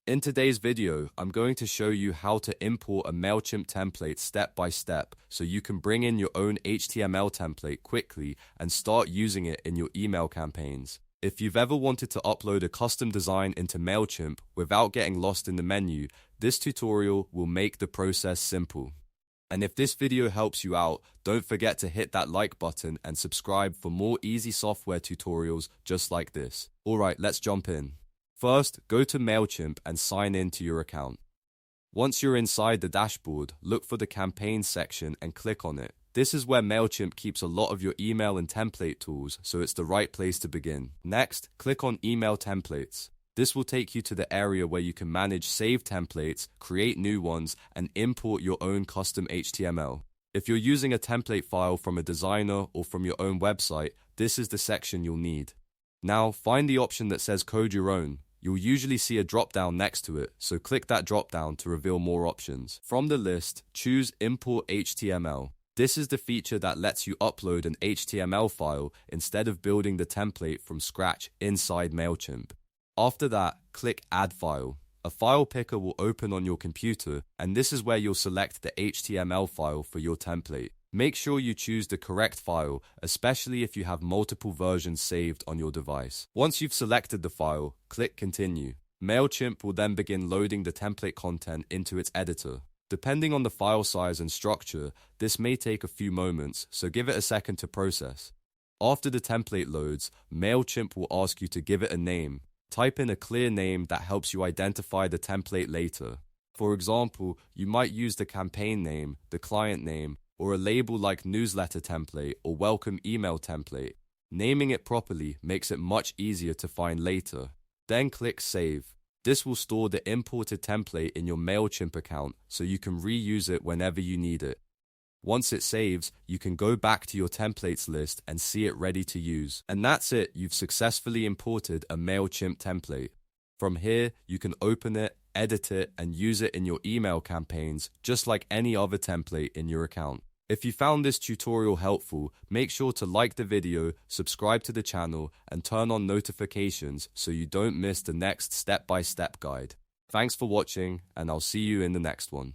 In today's video, I'm going to show you how to import a Mailchimp template step by step so you can bring in your own HTML template quickly and start using it in your email campaigns. If you've ever wanted to upload a custom design into Mailchimp without getting lost in the menu, this tutorial will make the process simple. And if this video helps you out, don't forget to hit that like button and subscribe for more easy software tutorials just like this. Alright, let's jump in. First, go to Mailchimp and sign in to your account. Once you're inside the dashboard, look for the Campaigns section and click on it. This is where Mailchimp keeps a lot of your email and template tools, so it's the right place to begin. Next, click on Email Templates. This will take you to the area where you can manage saved templates, create new ones, and import your own custom HTML. If you're using a template file from a designer or from your own website, this is the section you'll need. Now, find the option that says Code Your Own. You'll usually see a drop-down next to it, so click that drop-down to reveal more options. From the list, choose Import HTML. This is the feature that lets you upload an HTML file instead of building the template from scratch inside Mailchimp. After that, click Add File. A file picker will open on your computer, and this is where you'll select the HTML file for your template. Make sure you choose the correct file, especially if you have multiple versions saved on your device. Once you've selected the file, click Continue. Mailchimp will then begin loading the template content into its editor. Depending on the file size and structure, this may take a few moments, so give it a second to process. After the template loads, Mailchimp will ask you to give it a name. Type in a clear name that helps you identify the template later. For example, you might use the campaign name, the client name, or a label like newsletter template or welcome email template. Naming it properly makes it much easier to find later. Then click Save. This will store the imported template in your Mailchimp account so you can reuse it whenever you need it. Once it saves, you can go back to your templates list and see it ready to use. And that's it, you've successfully imported a Mailchimp template. From here, you can open it, edit it, and use it in your email campaigns just like any other template in your account. If you found this tutorial helpful, make sure to like the video, subscribe to the channel, and turn on notifications so you don't miss the next step-by-step guide. Thanks for watching, and I'll see you in the next one.